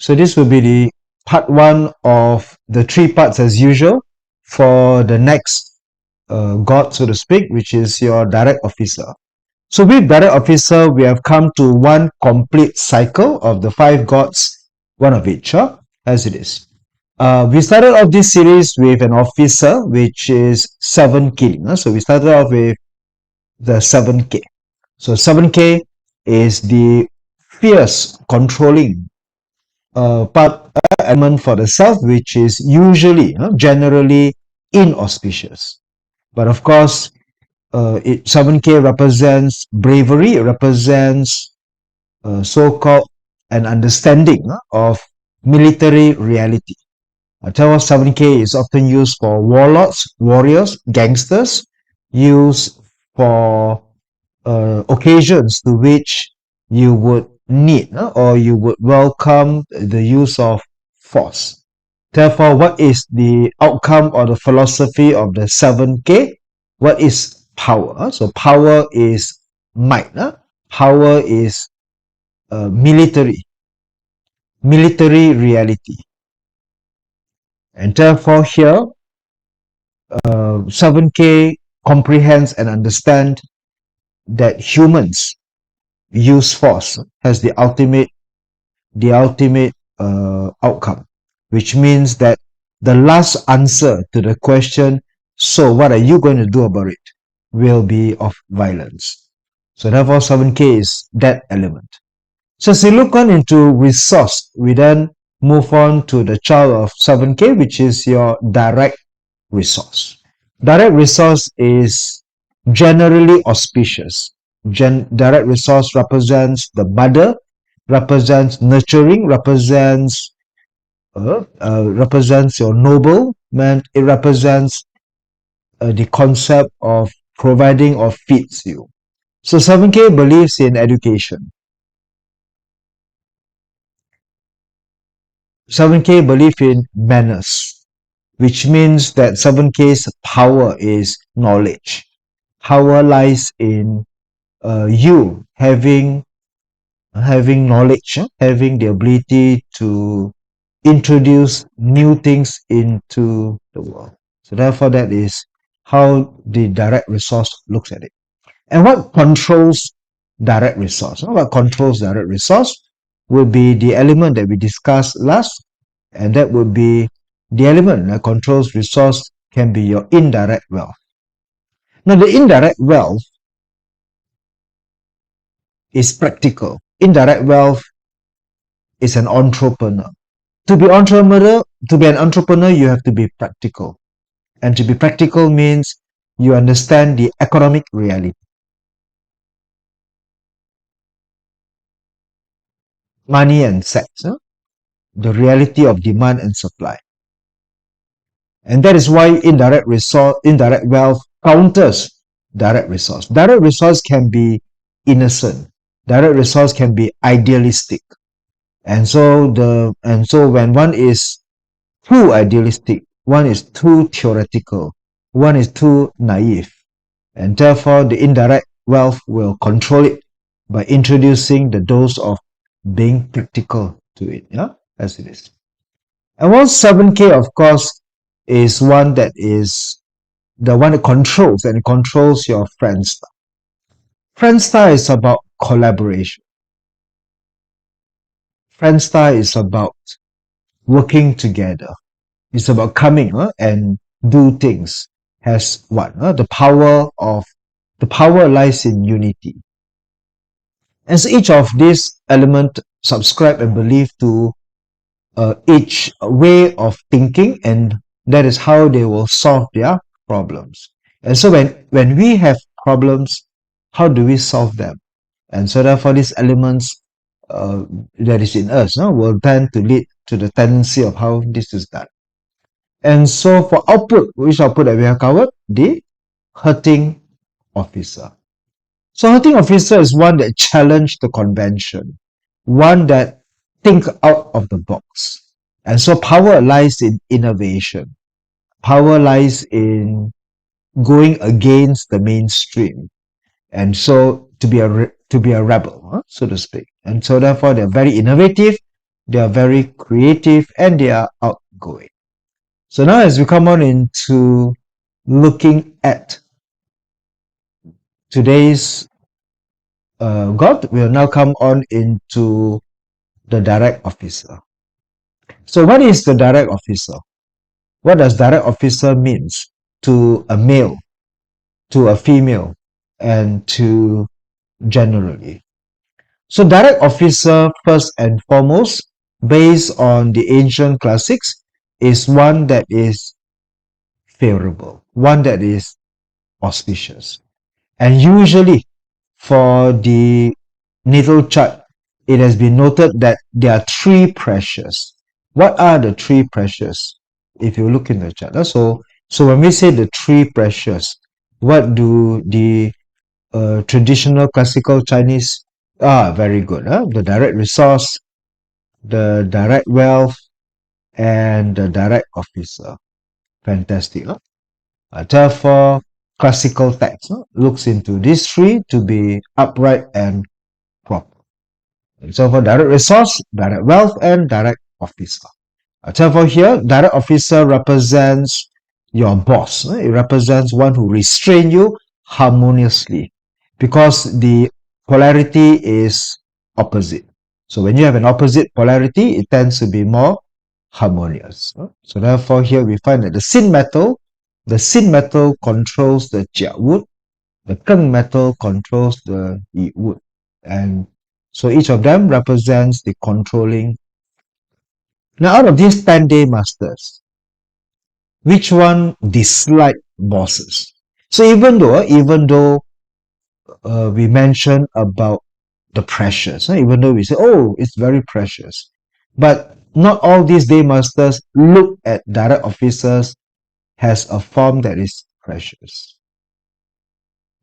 So this will be the part one of the three parts as usual for the next god, so to speak, which is your direct officer. So with direct officer, we have come to one complete cycle of the five gods, one of each, as it is. We started off this series with an officer, which is 7K. So we started off with the 7K. So 7K is the fierce, controlling part element for the self, which is usually, generally inauspicious. But of course, 7K represents bravery, it represents so-called an understanding of military reality. Terror 7K is often used for warlords, warriors, gangsters, used for occasions to which you would need or you would welcome the use of force. Therefore, what is the outcome or the philosophy of the 7K? What is power? So power is might. Power is military reality. And therefore here, 7K comprehends and understands that humans use force as the ultimate outcome, which means that the last answer to the question, so what are you going to do about it, will be of violence. So therefore 7K is that element. So as we look on into resource, we then move on to the child of 7K, which is your direct resource. Direct resource is generally auspicious. Direct resource represents the mother, represents nurturing, represents your noble man. It represents the concept of providing or feeds you. So 7K believes in education. 7K believe in manners, which means that 7K's power is knowledge. Power lies in you having knowledge, having the ability to introduce new things into the world. So therefore, that is how the direct resource looks at it. And what controls direct resource? What controls direct resource will be the element that we discussed last, and that would be the element that controls resource can be your indirect wealth. Now, the indirect wealth is practical. Indirect wealth is an entrepreneur. To be an entrepreneur, you have to be practical. And to be practical means you understand the economic reality. Money and sex, the reality of demand and supply. And that is why indirect wealth counters direct resource. Direct resource can be innocent. Direct resource can be idealistic. And so when one is too idealistic, one is too theoretical, one is too naive, and therefore the indirect wealth will control it by introducing the dose of being practical to it, as it is. And 7K, of course, is one that is the one that controls, and it controls your Friendster. Friendster is about collaboration. Friendster is about working together. It's about coming and do things as one. The power lies in unity. And so each of these elements subscribe and believe to each way of thinking, and that is how they will solve their problems. And so when we have problems, how do we solve them? And so therefore these elements that is in us will tend to lead to the tendency of how this is done. And so for output, which output that we have covered? The hurting officer. So hurting officer is one that challenged the convention, one that think out of the box. And so power lies in innovation. Power lies in going against the mainstream. And so to be a rebel, so to speak. And so therefore they're very innovative, they are very creative, and they are outgoing. So now as we come on into looking at today's God, we will now come on into the direct officer. So what is the direct officer? What does direct officer means to a male, to a female, and to generally? So direct officer, first and foremost, based on the ancient classics, is one that is favorable, one that is auspicious. And usually for the natal chart, it has been noted that there are three pressures. What are the three pressures? If you look in the chart. So when we say the three pressures, what do the traditional classical Chinese very good. The direct resource, the direct wealth, and the direct officer. Fantastic. Therefore, classical text looks into these three to be upright and proper. So for direct resource, direct wealth, and direct officer. Therefore here, direct officer represents your boss. It represents one who restrain you harmoniously because the polarity is opposite. So when you have an opposite polarity, it tends to be more harmonious. So therefore here we find that the sin metal controls the jia wood, the keng metal controls the yi wood. And so each of them represents the controlling. Now out of these 10-day masters, which one dislike bosses? So even though we mention about the precious, even though we say, oh, it's very precious, but not all these day masters look at direct officers as a form that is precious.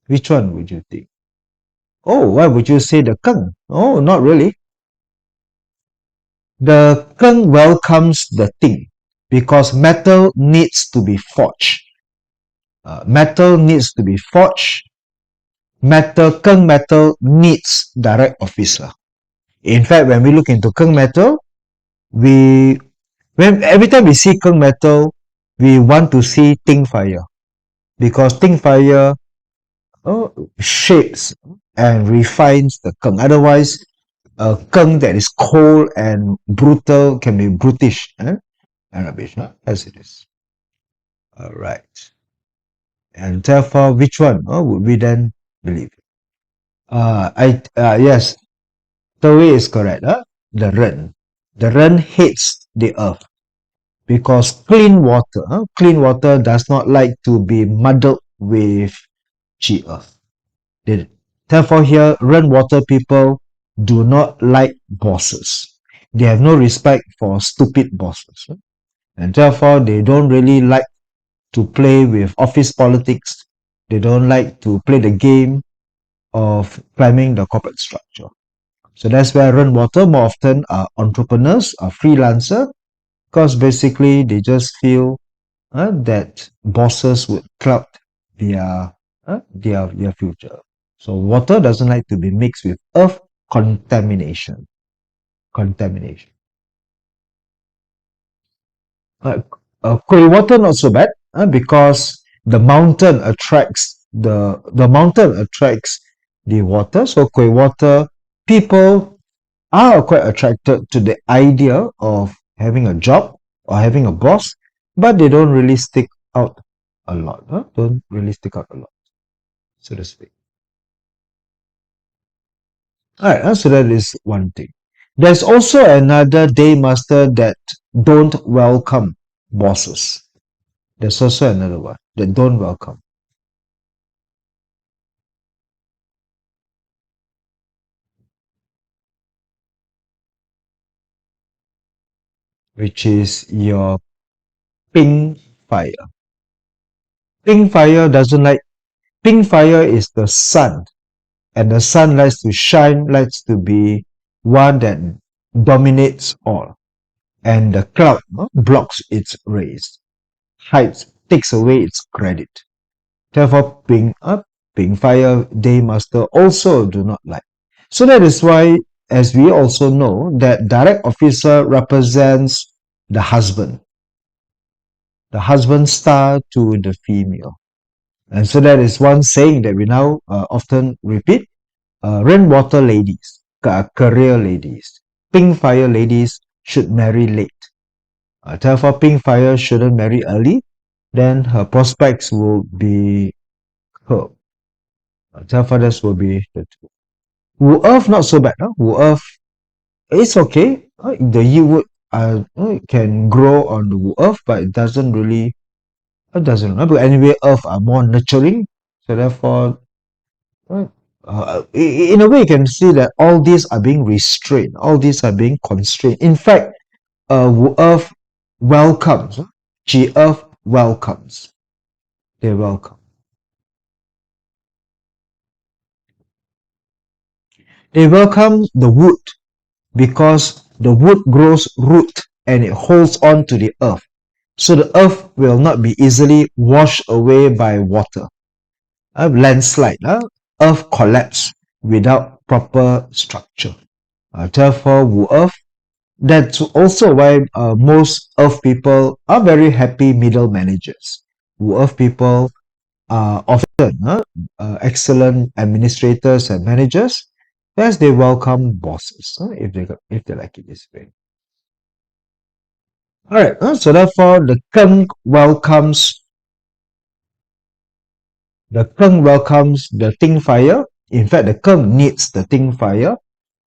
Which one would you think? Oh, why would you say the keng? Oh, not really. The keng welcomes the thing because metal needs to be forged. Metal needs to be forged. Keng metal needs direct officer. In fact, when we look into keng metal, every time we see keng metal, we want to see ting fire because ting fire shapes and refines the keng. Otherwise, a keng that is cold and brutal can be brutish and rubbish, as it is. All right. And therefore, which one would we then believe? Yes, the way is correct. The Ren. The Ren hates the earth because clean water does not like to be muddled with Chi earth. Therefore, here, Ren water people do not like bosses. They have no respect for stupid bosses. And therefore, they don't really like to play with office politics. They don't like to play the game of climbing the corporate structure. So that's why Ren water more often are entrepreneurs, are freelancer, because basically they just feel that bosses would cloud their future. So water doesn't like to be mixed with earth contamination. Grey water not so bad because the mountain attracts the water. So grey water people are quite attracted to the idea of having a job or having a boss, but they don't really stick out a lot. Don't really stick out a lot, so to speak. Alright, so that is one thing. There's also another day master that don't welcome bosses. There's also another one that don't welcome. Which is your pink fire. Pink fire doesn't like, pink fire is the sun, and the sun likes to shine, likes to be one that dominates all, and the cloud blocks its rays, hides, takes away its credit. Therefore, pink fire day master also do not like. So that is why as we also know, that direct officer represents the husband star to the female. And so that is one saying that we now often repeat. Rainwater ladies, career ladies, pink fire ladies should marry late. Therefore, pink fire shouldn't marry early, then her prospects will be curbed. Therefore, this will be the two. Wu Earth, not so bad. Huh? Wu Earth, it's okay. The yield can grow on the Wu Earth, but it doesn't. But anyway, Earth are more nurturing. So therefore, uh, in a way, you can see that all these are being restrained. All these are being constrained. In fact, Earth welcomes. G Earth welcomes. They welcome. They welcome the wood because the wood grows root and it holds on to the earth. So the earth will not be easily washed away by water. A landslide, earth collapse without proper structure. Therefore, earth. That's also why most earth people are very happy middle managers. Earth people are often excellent administrators and managers, as they welcome bosses if they like it this way. All right, so therefore the Keng welcomes the Ting fire. In fact, the Keng needs the Ting fire.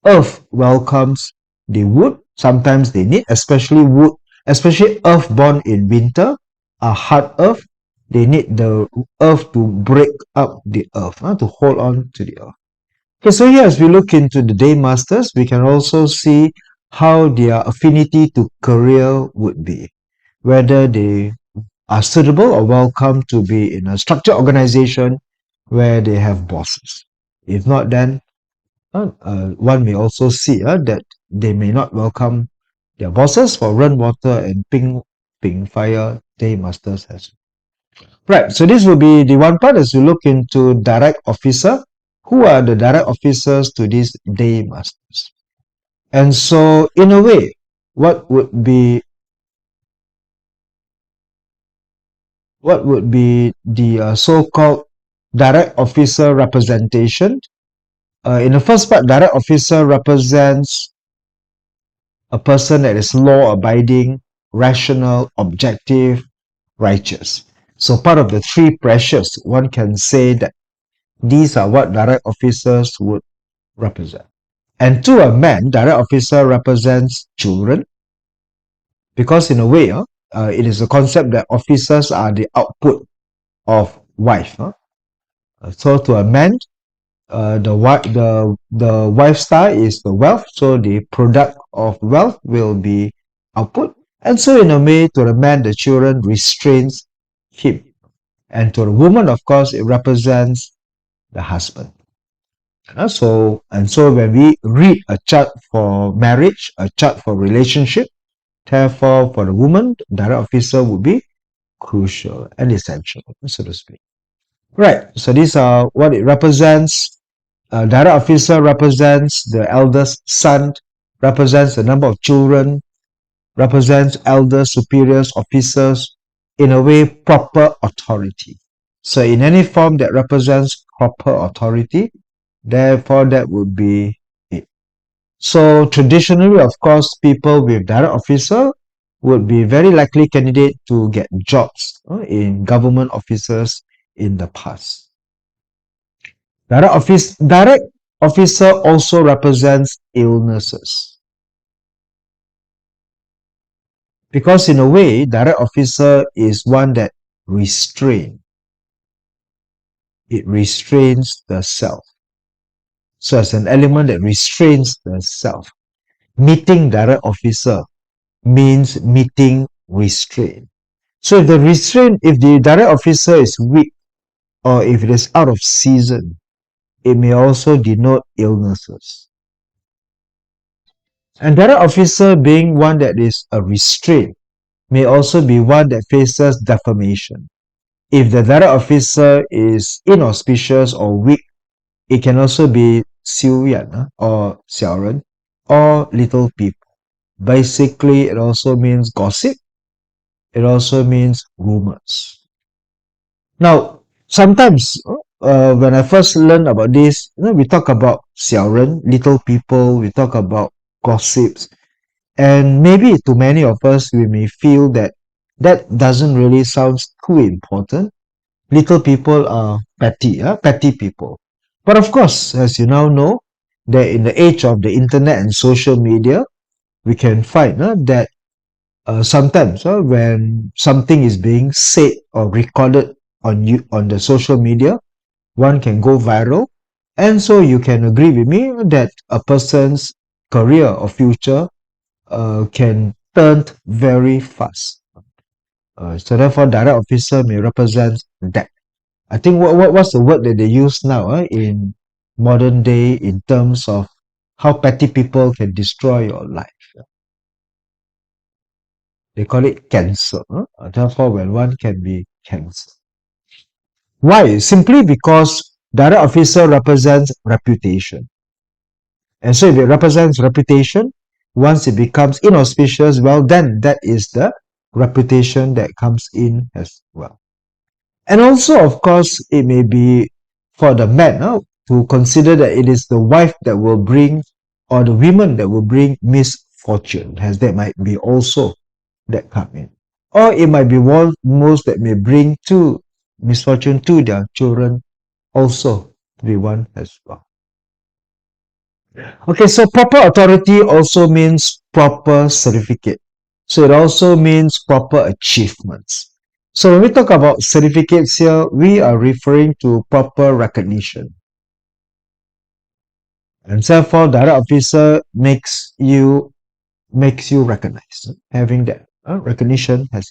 Earth welcomes the wood. Sometimes they need, especially wood, especially earth born in winter, a hard earth. They need the earth to break up the earth, to hold on to the earth. Okay, so here as we look into the day masters, we can also see how their affinity to career would be, whether they are suitable or welcome to be in a structured organization where they have bosses. If not, then one may also see that they may not welcome their bosses for Run Water and Ping Fire Day Masters as well. Right, so this will be the one part as we look into direct officer. Who are the direct officers to these day masters? And so, in a way, what would be the so-called direct officer representation? In the first part, direct officer represents a person that is law-abiding, rational, objective, righteous. So part of the three pressures, one can say that these are what direct officers would represent. And to a man, direct officer represents children, because in a way, it is a concept that officers are the output of wife. So to a man, the wife star is the wealth, so the product of wealth will be output. And so in a way, to the man, the children restrains him. And to the woman, of course, it represents the husband. So when we read a chart for marriage, a chart for relationship, therefore for the woman, direct officer would be crucial and essential, so to speak. Right, so these are what it represents. Direct officer represents the eldest son, represents the number of children, represents elders, superiors, officers, in a way, proper authority. So in any form that represents proper authority, therefore that would be it. So traditionally, of course, people with direct officer would be very likely candidate to get jobs in government offices in the past. Direct officer also represents illnesses. Because in a way, direct officer is one that restrains. It restrains the self. So as an element that restrains the self. Meeting direct officer means meeting restraint. So if the direct officer is weak or if it is out of season, it may also denote illnesses. And direct officer being one that is a restraint may also be one that faces defamation. If the direct officer is inauspicious or weak, it can also be 修养 or 小人. or little people. Basically, it also means gossip. It also means rumors. Now, sometimes when I first learned about this, we talk about 小人, little people, we talk about gossips, and maybe to many of us, we may feel that that doesn't really sound too important. Little people are petty, petty people. But of course, as you now know, that in the age of the internet and social media, we can find that sometimes when something is being said or recorded on the social media, one can go viral, and so you can agree with me that a person's career or future can turn very fast. So therefore, direct officer may represent that. I think what's the word that they use now in modern day in terms of how petty people can destroy your life? They call it cancer. Therefore, when one can be cancer. Why? Simply because direct officer represents reputation. And so if it represents reputation, once it becomes inauspicious, well, then that is the reputation that comes in as well. And also, of course, it may be for the man to consider that it is the wife that will bring, or the women that will bring misfortune, as that might be also that come in. Or it might be one most that may bring to misfortune to their children also to be one as well. Okay, so proper authority also means proper certificate. So it also means proper achievements. So when we talk about certificates here, we are referring to proper recognition. And therefore, direct officer makes you recognized. Having that recognition has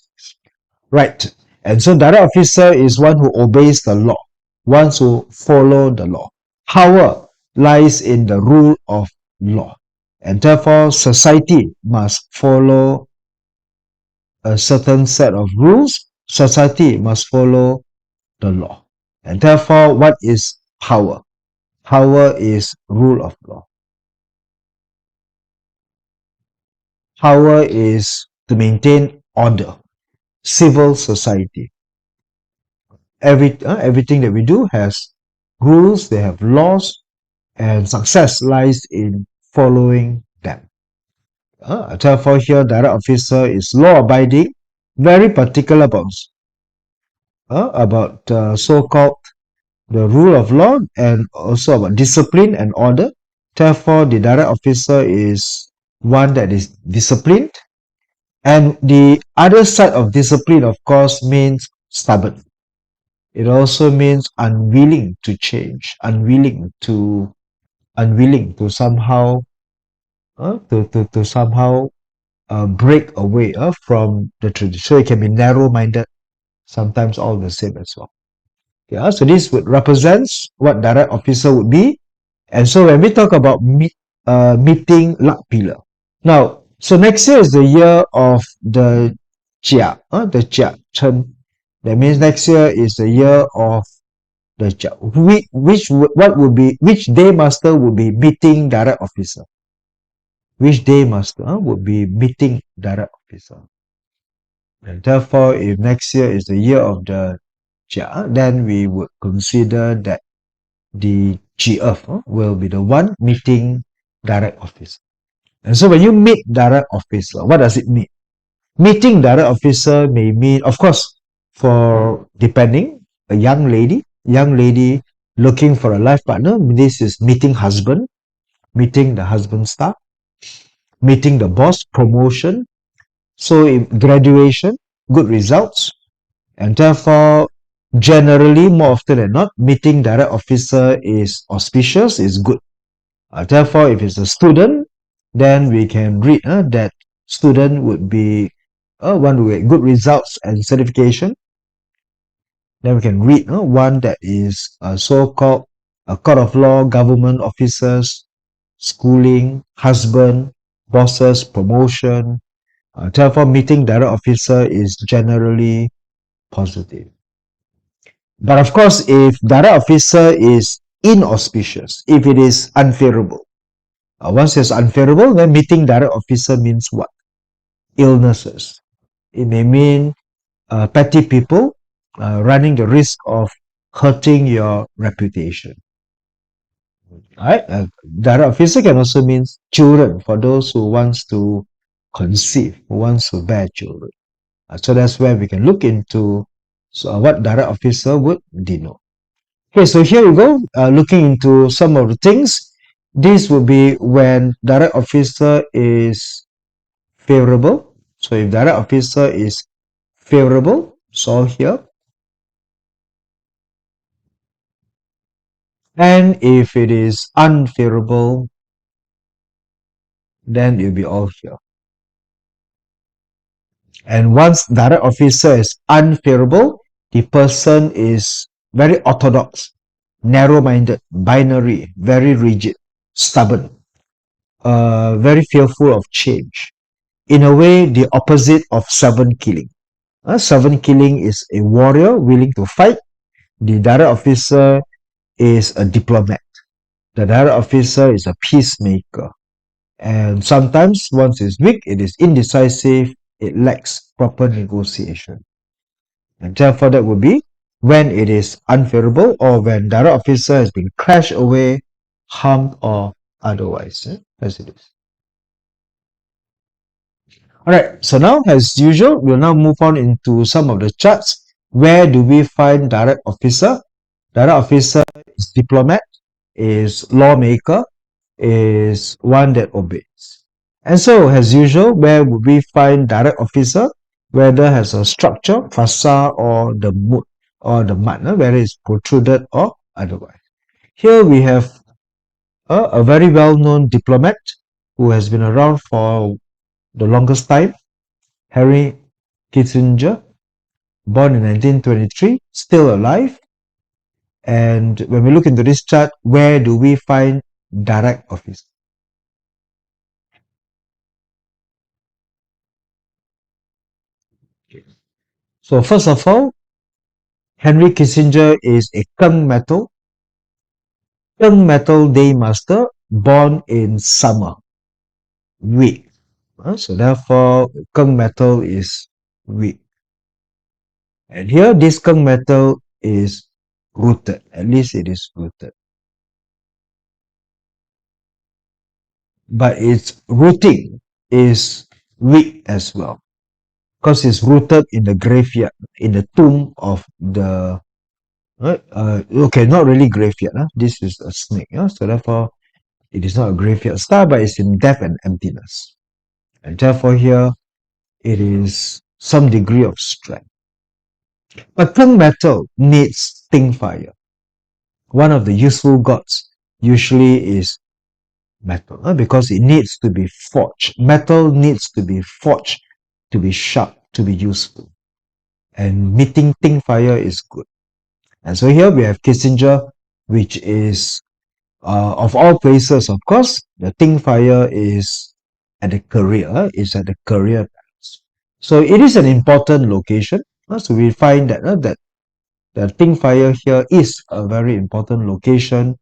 right. And so direct officer is one who obeys the law, one who follow the law. Power lies in the rule of law. And therefore, society must follow a certain set of rules. Society must follow the law. And therefore, what is power? Power is rule of law. Power is to maintain order, civil society. Everything that we do has rules, they have laws, and success lies in following them. Therefore, here, direct officer is law-abiding, very particular about so-called the rule of law and also about discipline and order. Therefore, the direct officer is one that is disciplined. And the other side of discipline, of course, means stubborn. It also means unwilling to change, unwilling to somehow to somehow break away from the tradition. So it can be narrow-minded, sometimes all the same as well. Yeah, so this would represents what direct officer would be. And so when we talk about meeting luck pillar. Now, so next year is the year of the the Jia Chen. That means next year is the year of the Jia. Which day master would be meeting direct officer? Which day master would be meeting direct officer? And therefore, if next year is the year of the Jia, then we would consider that the GF will be the one meeting direct officer. And so when you meet direct officer, what does it mean? Meeting direct officer may mean, of course, for depending, a young lady looking for a life partner, this is meeting husband, meeting the husband staff, meeting the boss, promotion, so in graduation, good results, and therefore, generally, more often than not, meeting direct officer is auspicious, is good. Therefore, if it's a student, then we can read that student would be one with good results and certification. Then we can read one that is so-called a court of law, government officers, schooling, husband, bosses, promotion. Therefore, meeting direct officer is generally positive. But of course, if direct officer is inauspicious, if it is unfavorable, Once it's unfavorable, then meeting direct officer means what? Illnesses. It may mean petty people running the risk of hurting your reputation. Right? Direct officer can also mean children for those who wants to conceive, who wants to bear children. So that's where we can look into what direct officer would denote. Okay, so here we go, looking into some of the things. This will be when direct officer is favorable. So if direct officer is favorable, so here. And if it is unfavorable, then it will be all here. And once direct officer is unfavorable, the person is very orthodox, narrow-minded, binary, very rigid, stubborn, very fearful of change. In a way, the opposite of seven killing. Seven killing is a warrior willing to fight. The direct officer is a diplomat. The direct officer is a peacemaker. And sometimes, once it's weak, it is indecisive, it lacks proper negotiation. And therefore, that would be when it is unfavorable or when direct officer has been crashed away, harmed, or otherwise, as it is. Alright, so now, as usual, we'll now move on into some of the charts. Where do we find direct officer? Direct officer is diplomat, is lawmaker, is one that obeys. And so, as usual, where would we find direct officer? Whether has a structure, facade, or the mood, or the mud, whether it's protruded or otherwise. Here we have a very well-known diplomat who has been around for the longest time, Henry Kissinger, born in 1923, still alive. And when we look into this chart, where do we find direct office? So first of all, Henry Kissinger is a Kung metal day master, born in summer, weak. So therefore, Kung metal is weak. And here, this Kung metal is rooted. At least it is rooted. But its rooting is weak as well, because it's rooted in the graveyard, in the tomb of the okay, not really graveyard. This is a snake. So therefore, it is not a graveyard star, but it's in death and emptiness. And therefore, here it is some degree of strength. But Kung metal needs ting fire. One of the useful gods usually is metal, because it needs to be forged. Metal needs to be forged to be sharp, to be useful. And meeting ting fire is good. And so here we have Kissinger, which is, of all places, of course, the ting fire is at the career, is at the career palace. So it is an important location. So we find that that the ting fire here is a very important location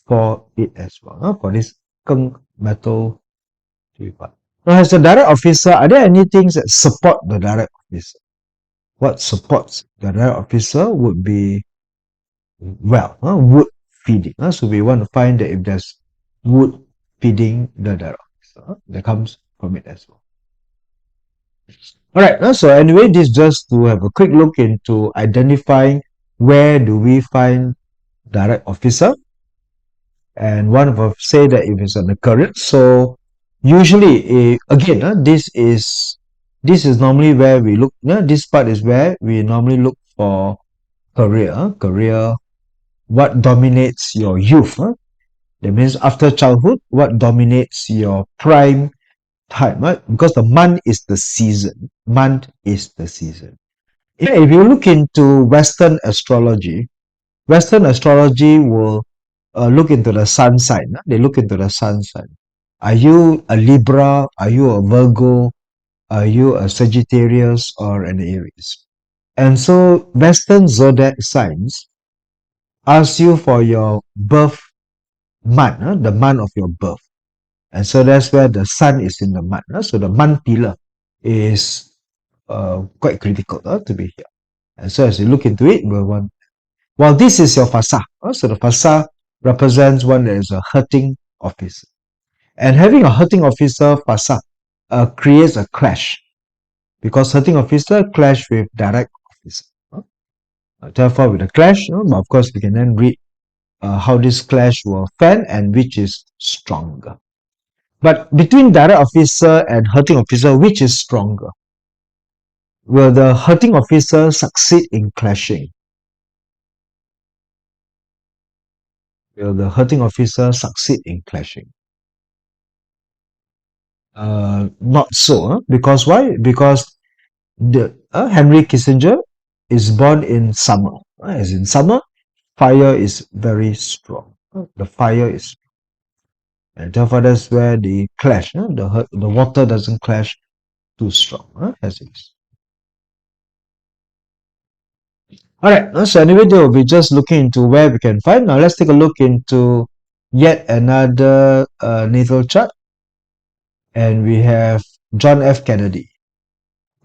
for it as well, for this Kung metal tripod. Now, as a direct officer, are there any things that support the direct officer? What supports the direct officer would be, well, wood feeding. So we want to find that if there's wood feeding the direct officer, that comes from it as well. Alright, so anyway, this is just to have a quick look into identifying where do we find direct officer. And one of us say that if it's on the career. So usually, again, this is normally where we look. This part is where we normally look for career. Career, what dominates your youth? That means after childhood, what dominates your prime time? Because the month is the season. Month is the season. If you look into Western astrology will look into the sun sign. They look into the sun sign. Are you a Libra? Are you a Virgo? Are you a Sagittarius or an Aries? And so Western zodiac signs ask you for your birth month, the month of your birth. And so that's where the sun is in the mud. So the mud pillar is quite critical to be here. And so as you look into it, we'll want, well, this is your fasa. So the fasa represents one that is a hurting officer. And having a hurting officer fasa creates a clash, because hurting officer clash with direct officer. Therefore, with a clash, of course, we can then read how this clash will fan and which is stronger. But between direct officer and hurting officer, which is stronger? Will the hurting officer succeed in clashing? Will the hurting officer succeed in clashing? Not so, because why? Because the Henry Kissinger is born in summer. As in summer, fire is very strong. The fire is, and therefore that's where the clash. The water doesn't clash too strong, as it is. All right. So anyway, we'll be just looking into where we can find. Now let's take a look into yet another naval chart, and we have John F. Kennedy.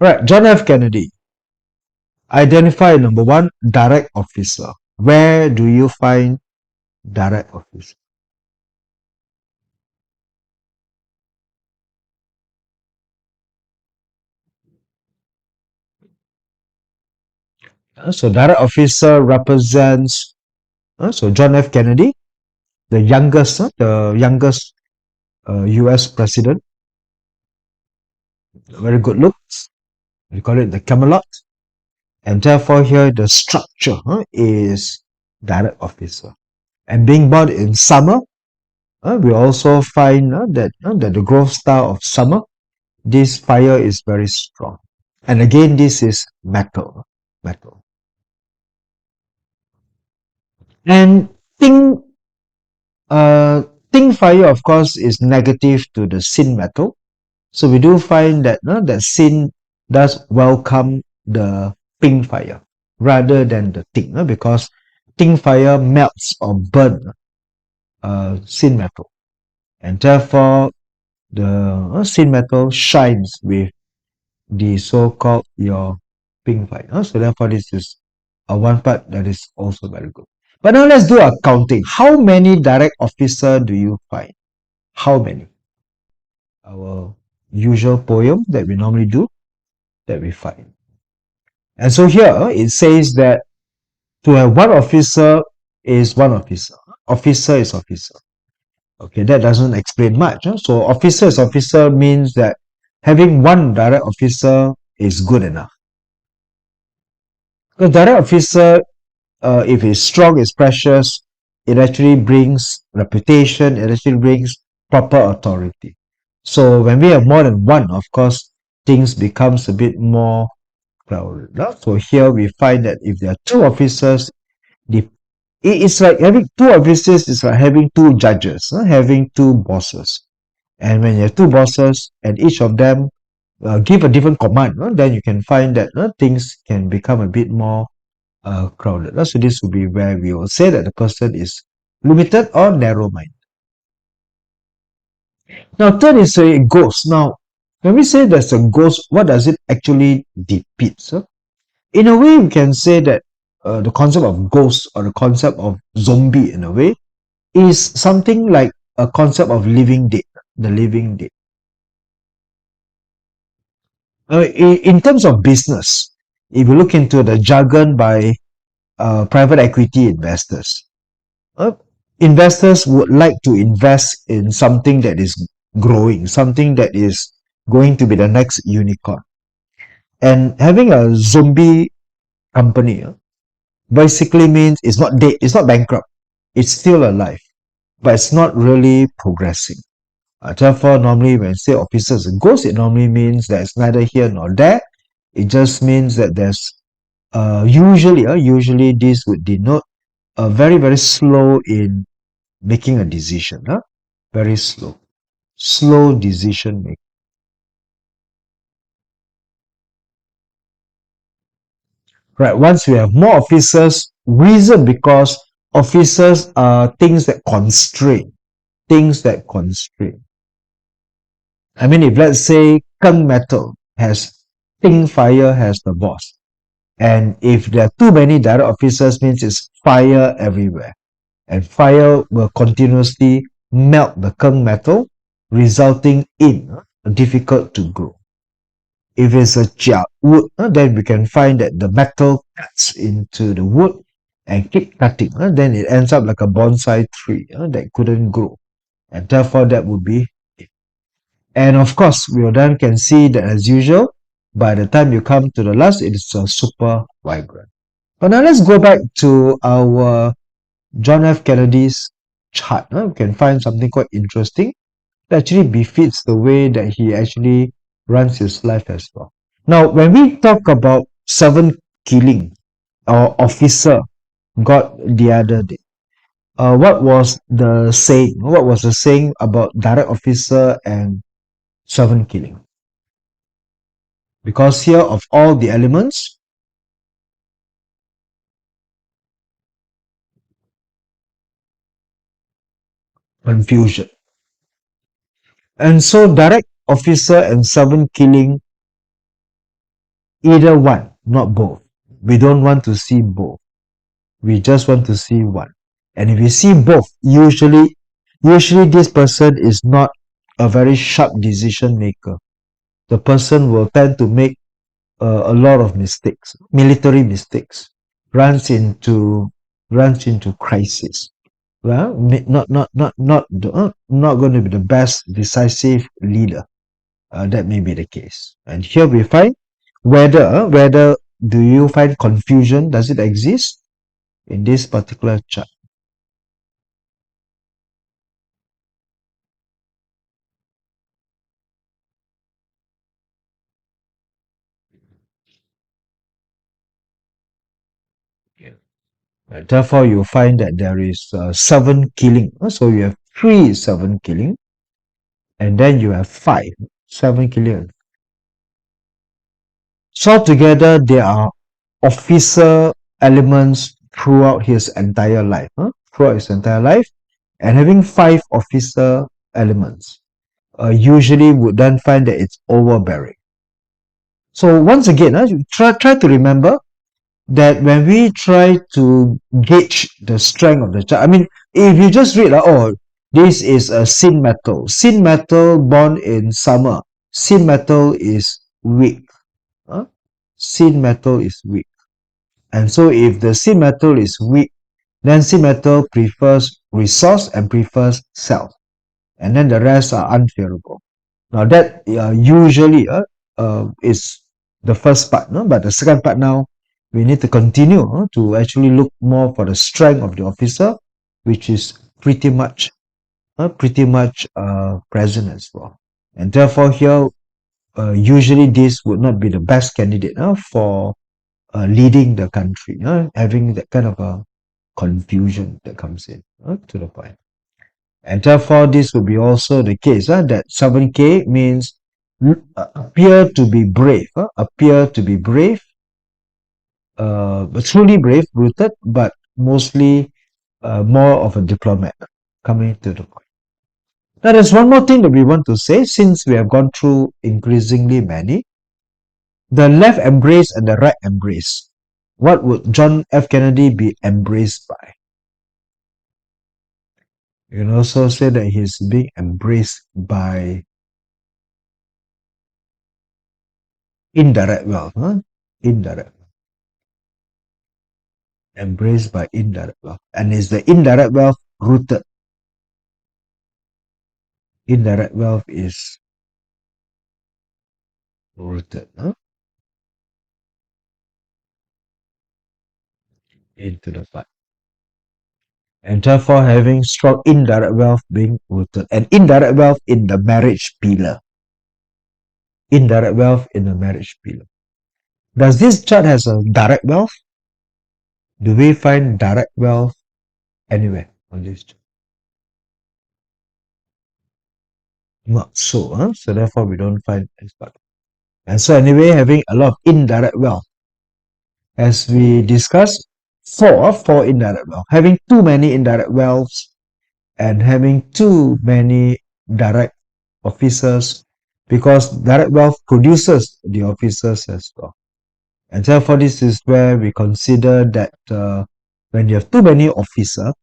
All right, John F. Kennedy. Identify number one, direct officer. Where do you find direct officer? So direct officer represents so John F. Kennedy, the youngest U.S. president, very good looks. We call it the Camelot, and therefore here the structure is direct officer. And being born in summer, we also find that the growth star of summer, this fire is very strong. And again, this is metal. Metal. And Ting, Ting fire, of course, is negative to the sin metal. So we do find that that sin does welcome the pink fire rather than the Ting, because Ting fire melts or burn sin metal. And therefore, the sin metal shines with the so-called your pink fire. So therefore, this is one part that is also very good. But now let's do a counting. How many direct officer do you find? How many? Our usual poem that we normally do, that we find. And so here it says that to have one officer is one officer. Officer is officer. Okay, that doesn't explain much. So officer is officer means that having one direct officer is good enough. Because direct officer, if it's strong, it's precious, it actually brings reputation, it actually brings proper authority. So when we have more than one, of course, things becomes a bit more crowded. So here we find that if there are two officers, it's like having two officers is like having two judges, having two bosses. And when you have two bosses and each of them give a different command, then you can find that things can become a bit more crowded. So this would be where we will say that the person is limited or narrow-minded. Now, third is a ghost. Now, when we say there's a ghost, what does it actually depict? In a way, we can say that the concept of ghost or the concept of zombie, in a way, is something like a concept of living dead, the living dead. In terms of business, if you look into the jargon by private equity investors, investors would like to invest in something that is growing, something that is going to be the next unicorn. And having a zombie company basically means it's not dead, it's not bankrupt, it's still alive, but it's not really progressing. Therefore, normally when say officers and ghosts, it normally means that it's neither here nor there. It just means that there's usually this would denote a very slow in making a decision. Very slow decision making. Right, once we have more officers, reason because officers are things that constrain. I mean, if let's say Keng Metal has Ting Fire has the boss, and if there are too many direct officers, means it's fire everywhere, and fire will continuously melt the Keng Metal, resulting in difficult to grow. If it's a Jia wood, then we can find that the metal cuts into the wood and keep cutting. Then it ends up like a bonsai tree that couldn't grow. And therefore, that would be it. And of course, we then can see that as usual, by the time you come to the last, it is a super vibrant. But now let's go back to our John F. Kennedy's chart. We can find something quite interesting that actually befits the way that he actually runs his life as well. Now, when we talk about seven killing or officer got the other day, what was the saying? What was the saying about direct officer and seven killing? Because here of all the elements, confusion. And so direct officer and seven killing, either one, not both. We don't want to see both. We just want to see one. And if you see both, usually this person is not a very sharp decision maker. The person will tend to make a lot of mistakes, military mistakes, runs into crisis. Well, not going to be the best decisive leader. That may be the case. And here we find whether do you find confusion? Does it exist in this particular chart? Therefore, you find that there is seven killing. So you have three seven killing, and then you have five seven killing. So together, there are officer elements throughout his entire life. Throughout his entire life, and having five officer elements, usually would then find that it's overbearing. So once again, you try to remember that when we try to gauge the strength of the chart, I mean, if you just read, oh, this is a sin metal. Sin metal born in summer. Sin metal is weak. Huh? Sin metal is weak. And so if the sin metal is weak, then sin metal prefers resource and prefers self. And then the rest are unfavorable. Now that usually is the first part, no? But the second part now, we need to continue to actually look more for the strength of the officer, which is pretty much present as well. And therefore here, usually this would not be the best candidate for leading the country, having that kind of a confusion that comes in to the point. And therefore, this will be also the case that 7K means appear to be brave, but truly brave, rooted, but mostly more of a diplomat coming to the point. Now, there's one more thing that we want to say since we have gone through increasingly many. The left embrace and the right embrace. What would John F. Kennedy be embraced by? You can also say that he's being embraced by indirect wealth. Indirect. Embraced by indirect wealth. And is the indirect wealth rooted? Indirect wealth is rooted into the part. And therefore having strong indirect wealth being rooted. And indirect wealth in the marriage pillar. Indirect wealth in the marriage pillar. Does this chart has a direct wealth? Do we find direct wealth anywhere on this chart? Not so. So therefore we don't find this part. And so anyway, having a lot of indirect wealth. As we discussed, four indirect wealth. Having too many indirect wealths and having too many direct officers because direct wealth produces the officers as well. And therefore, this is where we consider that when you have too many officer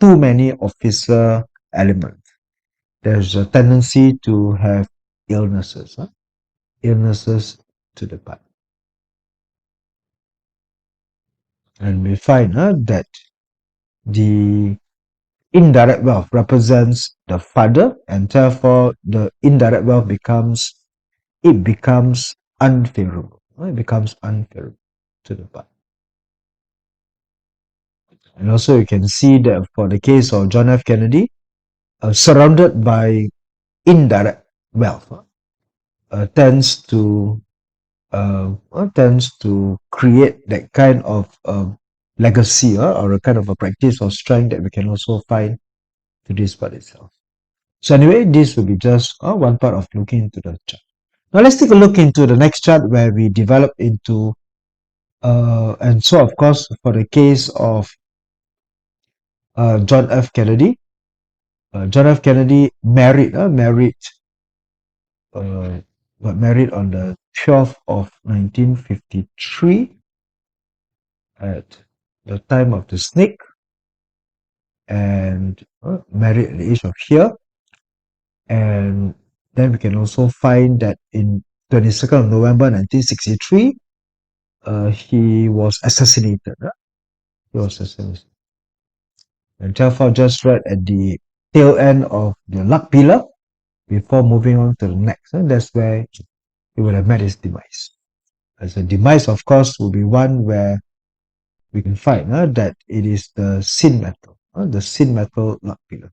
elements, there's a tendency to have illnesses, illnesses to the part. And we find that the indirect wealth represents the father, and therefore the indirect wealth becomes unfavorable. It becomes unfavorable to the part. And also you can see that for the case of John F. Kennedy, surrounded by indirect wealth, tends to create that kind of legacy or a kind of a practice or strength that we can also find to this part itself. So anyway, this will be just one part of looking into the chart. Now let's take a look into the next chart where we develop into and so of course for the case of John F. Kennedy. John F. Kennedy got married on the 12th of 1953 at the time of the snake, and married at the age of here. And then we can also find that in 22nd of November 1963, he was assassinated. He was assassinated. And therefore, just right at the tail end of the luck pillar, before moving on to the next, and that's where he would have met his demise. As a demise, of course, will be one where we can find that it is the sin metal luck pillar.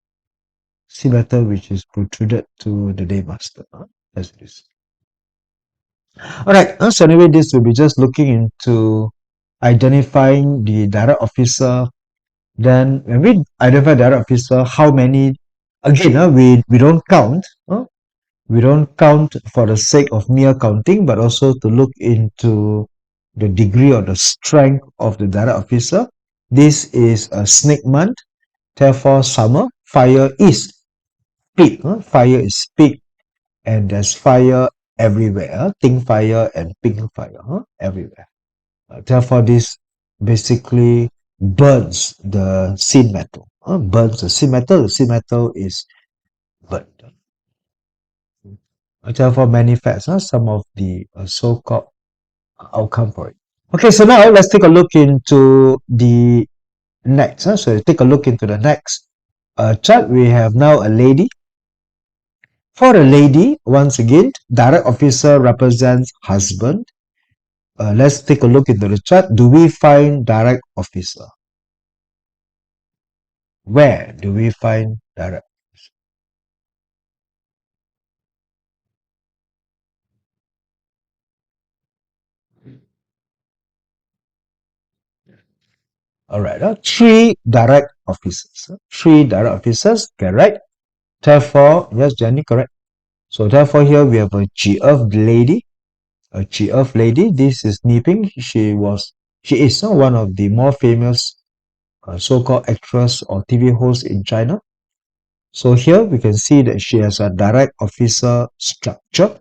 Sin metal which is protruded to the day master, as it is. Alright, so anyway, this will be just looking into identifying the direct officer. Then when we identify direct officer, how many, again, we don't count. We don't count for the sake of mere counting, but also to look into the degree or the strength of the direct officer. This is a snake month, therefore summer, fire is peak. Fire is peak, and there's fire everywhere. Ting fire and pink fire everywhere. Therefore, this basically burns the sin metal. Burns the sin metal. The sin metal is burnt. Therefore, manifests some of the so-called outcome for it. Okay, so now let's take a look into the next. So take a look into the next chart. We have now a lady. For a lady, once again, direct officer represents husband. Let's take a look into the chart. Do we find direct officer? Where do we find direct? Alright, three direct officers. Three direct officers, correct. Therefore, yes, Jenny, correct. So therefore here we have a G-Earth lady. A G-Earth lady. This is Niping. She is one of the more famous so-called actress or TV host in China. So here we can see that she has a direct officer structure.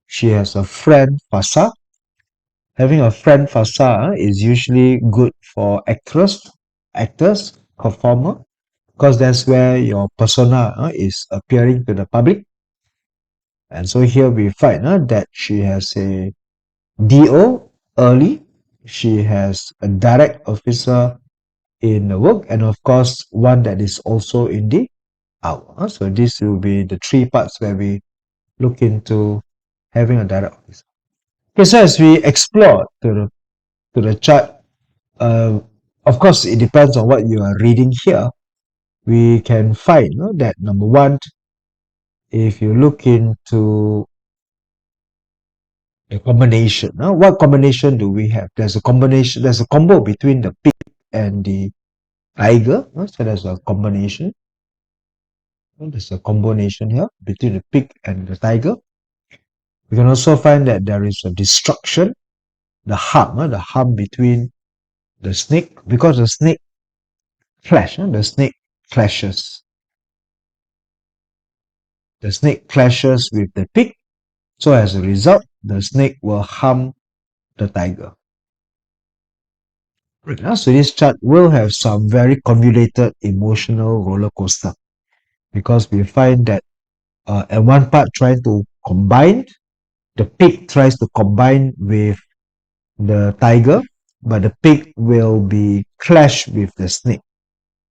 She has a friend Fasa. Having a friend Fasa is usually good for actors, performer, because that's where your persona is appearing to the public. And so here we find that she has a DO early. She has a direct officer in the work, and of course one that is also in the hour. So this will be the three parts where we look into having a direct officer. Okay, so as we explore to the chart, of course it depends on what you are reading here. We can find that number one, if you look into a combination, what combination do we have? There's a combo between the pig and the tiger. So there's a combination. There's a combination here between the pig and the tiger. We can also find that there is a destruction, the harm between the snake, because the snake clashes. the snake clashes with the pig. So as a result, the snake will harm the tiger. So this chart will have some very convoluted emotional roller coaster, because we find that at one part trying to combine, the pig tries to combine with the tiger, but the pig will be clash with the snake.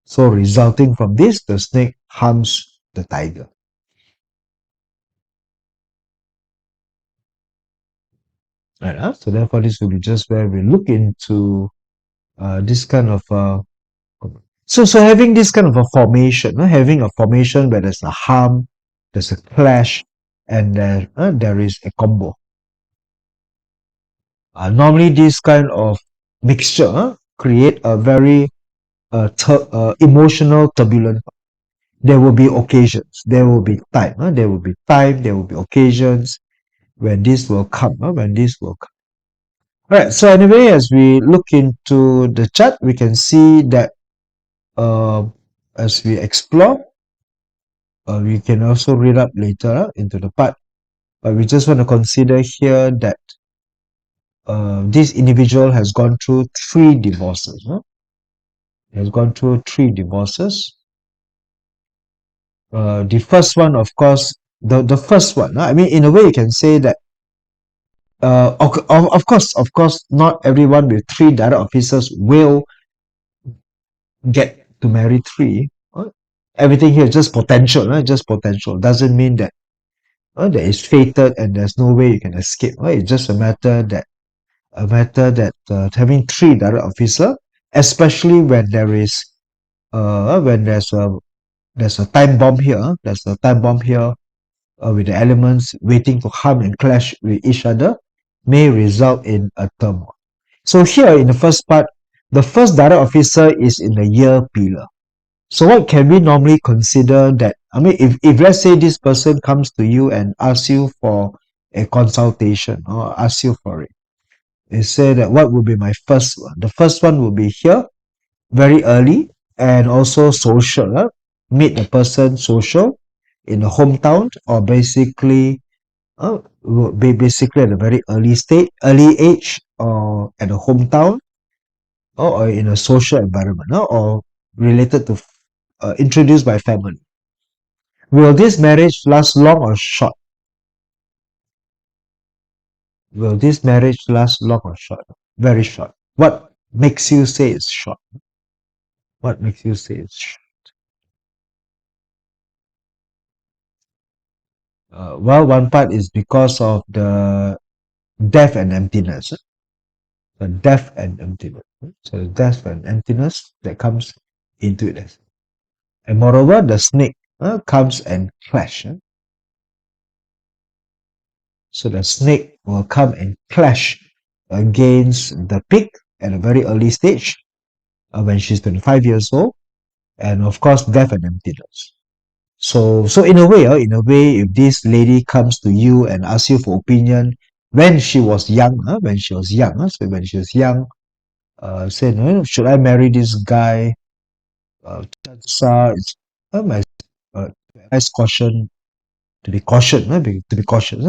So resulting from this, the snake harms the tiger. Right, so therefore this will be just where we look into this kind of so having this kind of a formation, having a formation where there's a harm, there's a clash, and there is a combo. Normally this kind of mixture create a very emotional turbulence. There will be occasions, there will be time, there will be occasions when this will come, when this will come. Alright, so anyway, as we look into the chart, we can see that as we explore, we can also read up later into the part, but we just want to consider here that this individual has gone through 3 divorces. Has gone through 3 divorces. The first one, of course, the first one, I mean, in a way, you can say that of course, not everyone with 3 direct officers will get to marry 3. Everything here is just potential, just potential. Doesn't mean that that is fated and there's no way you can escape. It's just a matter that having 3 direct officer, especially when there is when there's a time bomb here, with the elements waiting to harm and clash with each other, may result in a turmoil. So here in the first part, the first direct officer is in the year pillar. So what can we normally consider that, I mean, if let's say this person comes to you and asks you for a consultation or asks you for it, they say that what will be my first one? The first one will be here, very early, and also social. Meet the person social in the hometown, or basically basically at a very early age, or at a hometown, or in a social environment, or related to introduced by family. Will this marriage last long or short? Will this marriage last long or short? Very short. What makes you say it's short? What makes you say it's short? Well, one part is because of the death and emptiness. The death and emptiness. So the death and emptiness that comes into it. And moreover, the snake comes and clash. So the snake will come and clash against the pig at a very early stage, when she's 25 years old, and of course, death and emptiness. So in a way, if this lady comes to you and asks you for opinion when she was young, so when she was young, said, should I marry this guy? It's my advice caution to be cautious,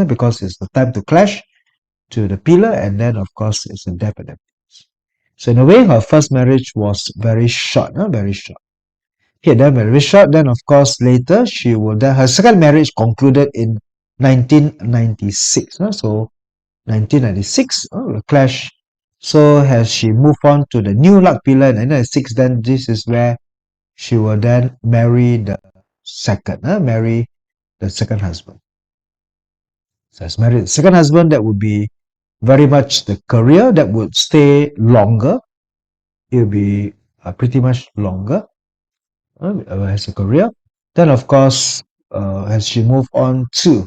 because it's the time to clash to the pillar, and then of course it's a death and emptiness. So in a way, her first marriage was very short, very short. Okay, then very short. Then of course later she will. Then her second marriage concluded in 1996. So 1996, clash. So as she moved on to the new luck pillar in 1996, then this is where she will then marry the second husband. So as married the second husband, that would be very much the career that would stay longer. It will be pretty much longer. Has a career. Then, of course, as she moved on to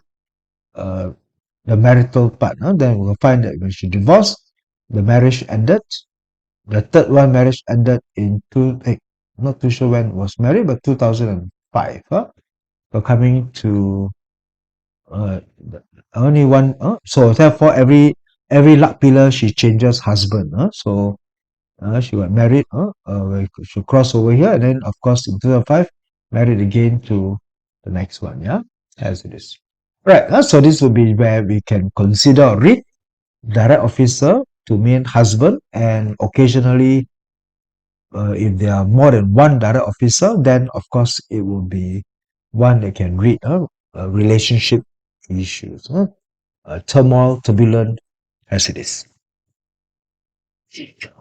the marital part, then we'll find that when she divorced, the marriage ended. The third one marriage ended in not too sure when was married, but 2005. So coming to only one. So therefore, every luck pillar she changes husband. So she got married. She crossed over here, and then of course in 2005 married again to the next one. Yeah. as it is. Right, so this will be where we can consider or read direct officer to mean husband, and occasionally if there are more than one direct officer, then of course it will be one that can read relationship issues, turmoil, turbulent, as it is.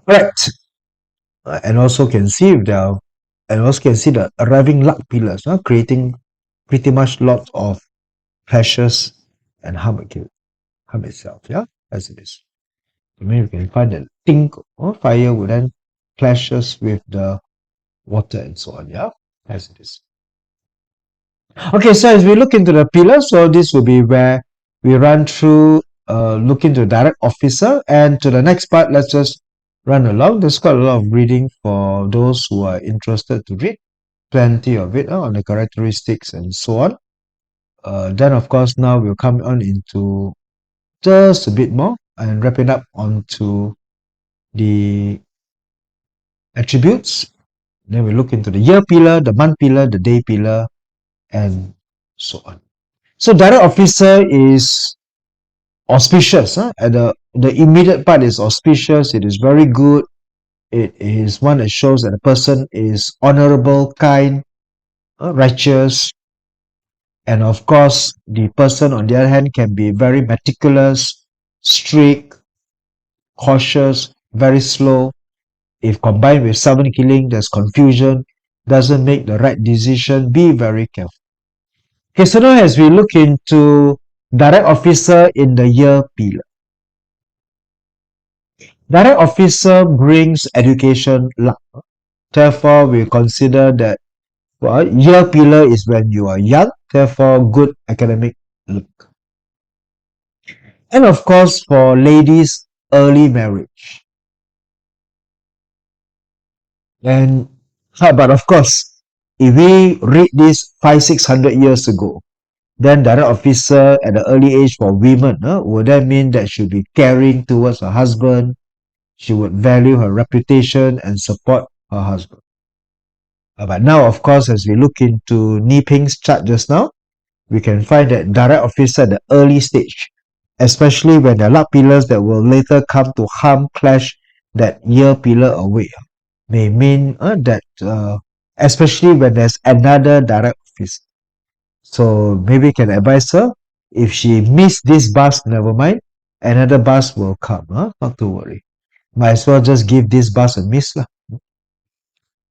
Right, and also can see if there are, and also can see the arriving luck pillars, creating pretty much lots of pleasures and harm itself, yeah, as it is. I mean, you can find that think or fire would then clashes with the water and so on, yeah, as it is. Okay, so as we look into the pillars, so this will be where we run through, look into direct officer, and to the next part, let's just run along. There's quite a lot of reading for those who are interested to read, plenty of it on the characteristics and so on. Then, of course, now we'll come on into just a bit more and wrap it up onto the attributes. Then we look into the year pillar, the month pillar, the day pillar, and so on. So direct officer is auspicious. And the immediate part is auspicious. It is very good. It is one that shows that the person is honorable, kind, righteous. And of course, the person on the other hand can be very meticulous, strict, cautious, very slow. If combined with stubborn killing, there's confusion, doesn't make the right decision. Be very careful. Okay, so now as we look into direct officer in the year pillar. Direct officer brings education luck. Therefore, we consider that year pillar is when you are young, therefore good academic luck. And of course, for ladies, early marriage. And but of course, if we read this 500-600 years ago, then direct officer at the early age for women, would that mean that she'll be caring towards her husband? She would value her reputation and support her husband. But now, of course, as we look into Niping's chart just now, we can find that direct officer at the early stage, especially when there are luck pillars that will later come to harm, clash that year pillar away, may mean that, especially when there's another direct officer. So maybe can advise her, if she missed this bus, never mind, another bus will come, not to worry. Might as well just give this bus a miss lah,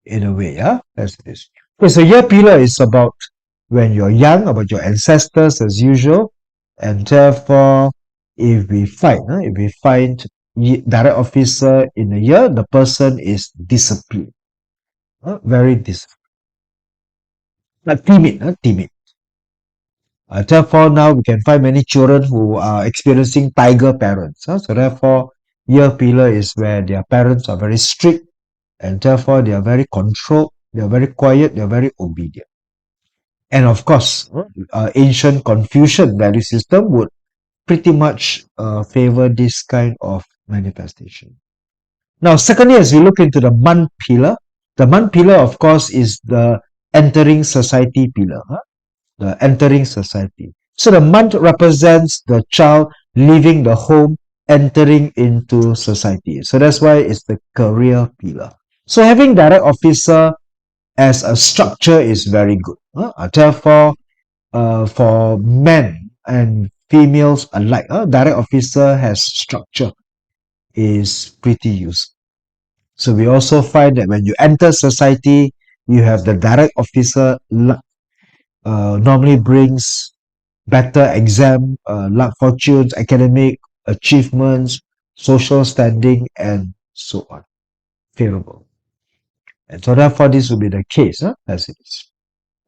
in a way, as it is. Okay, so year pillar is about when you're young, about your ancestors as usual, and therefore, if we find direct officer in a year, the person is disciplined, very disciplined, like timid. Therefore, now we can find many children who are experiencing tiger parents. So therefore, year pillar is where their parents are very strict, and therefore they are very controlled, they are very quiet, they are very obedient. And of course, ancient Confucian value system would pretty much favor this kind of manifestation. Now, secondly, as we look into the month pillar, the month pillar, of course, is the entering society pillar, the entering society. So the month represents the child leaving the home, entering into society. So that's why it's the career pillar. So having direct officer as a structure is very good. Therefore, for men and females alike, direct officer has structure, is pretty useful. So we also find that when you enter society, you have the direct officer normally brings better exam, luck fortunes, academic achievements, social standing, and so on. Favorable. And so therefore, this will be the case, as it is.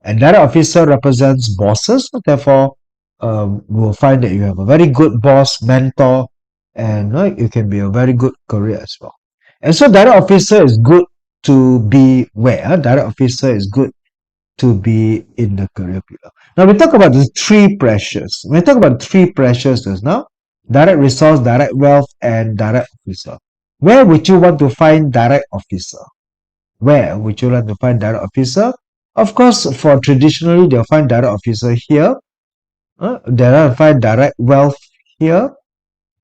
And direct officer represents bosses. Therefore, we'll find that you have a very good boss, mentor, and you can be a very good career as well. And so direct officer is good to be where? Direct officer is good to be in the career pillar. Now we talk about the three pressures. When we talk about three pressures just now, direct resource, direct wealth, and direct officer. Where would you want to find direct officer? Where would you like to find direct officer? Of course, for traditionally, they'll find direct officer here There are find direct wealth here.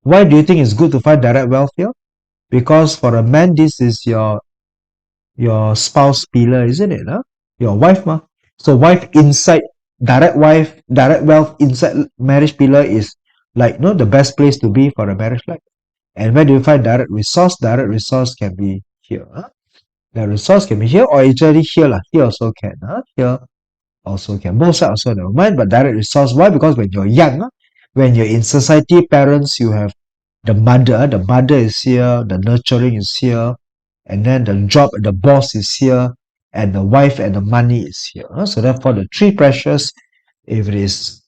Why do you think it's good to find direct wealth here? Because for a man, this is your spouse pillar, isn't it? Huh? Your wife, ma. So wife inside direct wealth inside marriage pillar is like the best place to be for a marriage life. And where do you find direct resource? Direct resource can be here. Huh? The resource can be here or actually here lah. Here also can. Huh? Here also can. Both sides also never mind. But direct resource. Why? Because when you're young, when you're in society, parents, you have the mother. The mother is here. The nurturing is here. And then the job, the boss is here. And the wife and the money is here. So therefore, the three pressures, if it is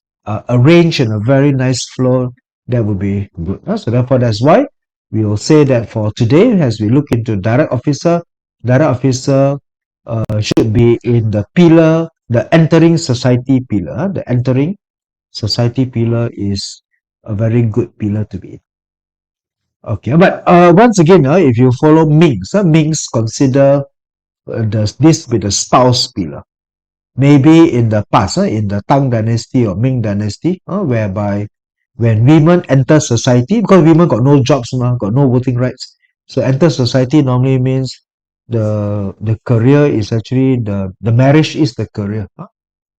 arranged in a very nice flow, that would be good. So therefore, that's why we will say that for today, as we look into direct officer should be in the pillar, the entering society pillar. The entering society pillar is a very good pillar to be in. Okay, but once again, if you follow Mings, Mings consider this with the spouse pillar. Maybe in the past, in the Tang dynasty or Ming dynasty, whereby when women enter society, because women got no jobs, got no voting rights, so enter society normally means the career is actually the marriage is the career.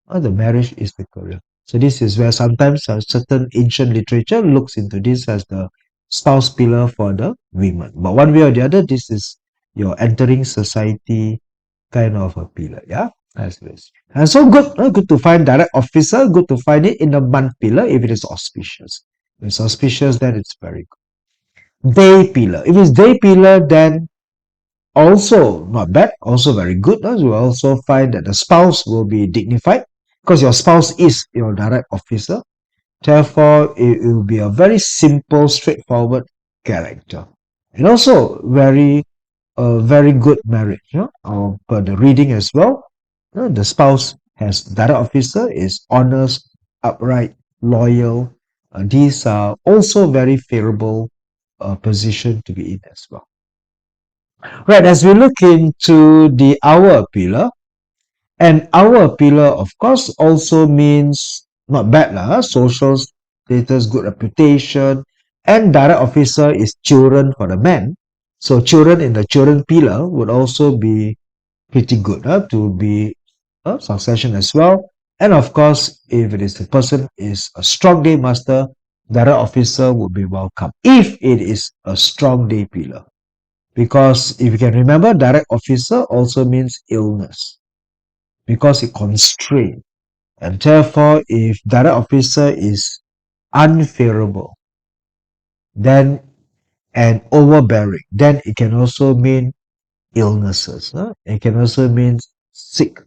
The marriage is the career. So this is where sometimes certain ancient literature looks into this as the spouse pillar for the women. But one way or the other, this is your entering society kind of a pillar. Yeah, that's this. And so good to find direct officer. Good to find it in the month pillar if it is auspicious. If it's auspicious, then it's very good. Day pillar. If it's day pillar, then also not bad, also very good. You will also find that the spouse will be dignified because your spouse is your direct officer. Therefore, it will be a very simple, straightforward character. And also very good marriage, per the reading as well. The spouse has direct officer is honest, upright, loyal. These are also very favorable position to be in as well. Right, as we look into the hour pillar, and hour pillar, of course, also means not bad lah, social status, good reputation, and direct officer is children for the man. So children in the children pillar would also be pretty good to be a succession as well. And of course, if it is the person is a strong day master, direct officer would be welcome if it is a strong day pillar. Because if you can remember, direct officer also means illness because it constrains. And therefore, if direct officer is unfavorable, then and overbearing, then it can also mean illnesses. It can also mean sick.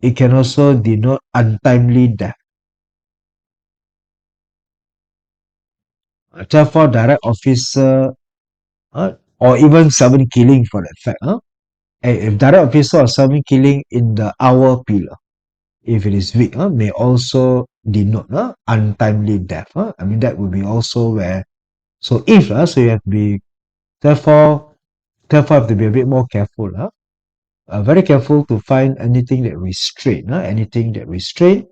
It can also denote untimely death. Therefore, direct officer or even someone killing for that fact. If direct officer or someone killing in the hour pillar, if it is weak, may also denote untimely death. I mean, that would be also where. So if so you have to be therefore have to be a bit more careful. Very careful to find anything that restrain. Anything that restrain.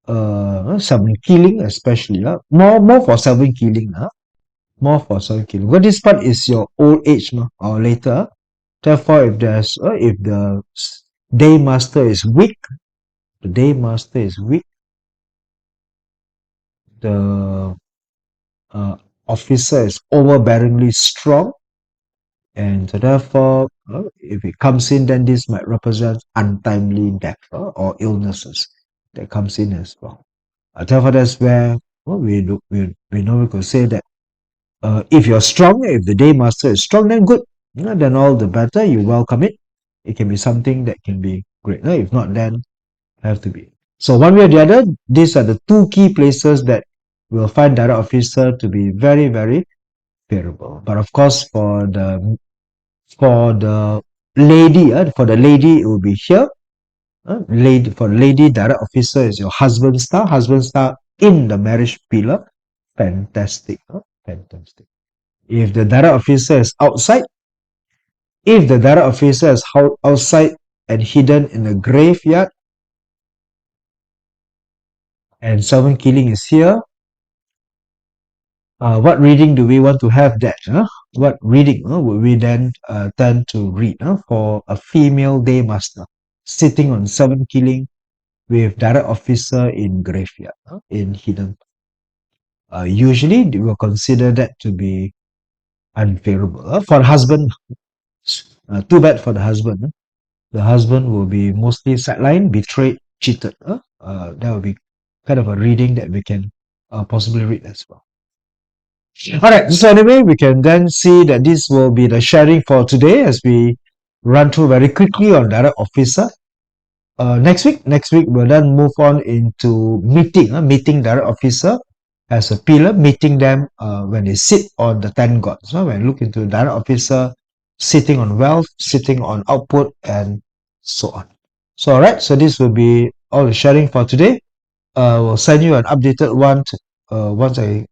Someone killing especially. More for someone killing. More for someone killing. But this part is your old age or later. Therefore, if the day master is weak, the day master is weak, the officer is overbearingly strong, and so therefore, if it comes in, then this might represent untimely death or illnesses that comes in as well. Therefore, that's where we know we could say that if you're strong, if the day master is strong, then good. Then all the better. You welcome it. It can be something that can be great. If not, then have to be. So one way or the other, these are the two key places that we'll find direct officer to be very, very favorable. But of course, for the lady, it will be here. For lady, direct officer is your husband star. Husband star in the marriage pillar. Fantastic. Fantastic. If the direct officer is outside, if the direct officer is outside and hidden in a graveyard, and 7 killing is here. What reading do we want to have that? What reading would we then tend to read for a female day master sitting on 7 killing with direct officer in graveyard in hidden? Usually, they will consider that to be unfavorable. For the husband, too bad for the husband. The husband will be mostly sidelined, betrayed, cheated. That will be kind of a reading that we can possibly read as well. Alright, so anyway, we can then see that this will be the sharing for today as we run through very quickly on direct officer. Next week we'll then move on into meeting direct officer as a pillar, meeting them when they sit on the 10 gods. When you look into direct officer, sitting on wealth, sitting on output, and so on. So alright, so this will be all the sharing for today. We'll send you an updated one once I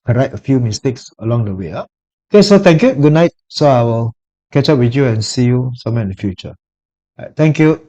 correct a few mistakes along the way. Okay, so thank you. Good night. So I will catch up with you and see you somewhere in the future. Thank you.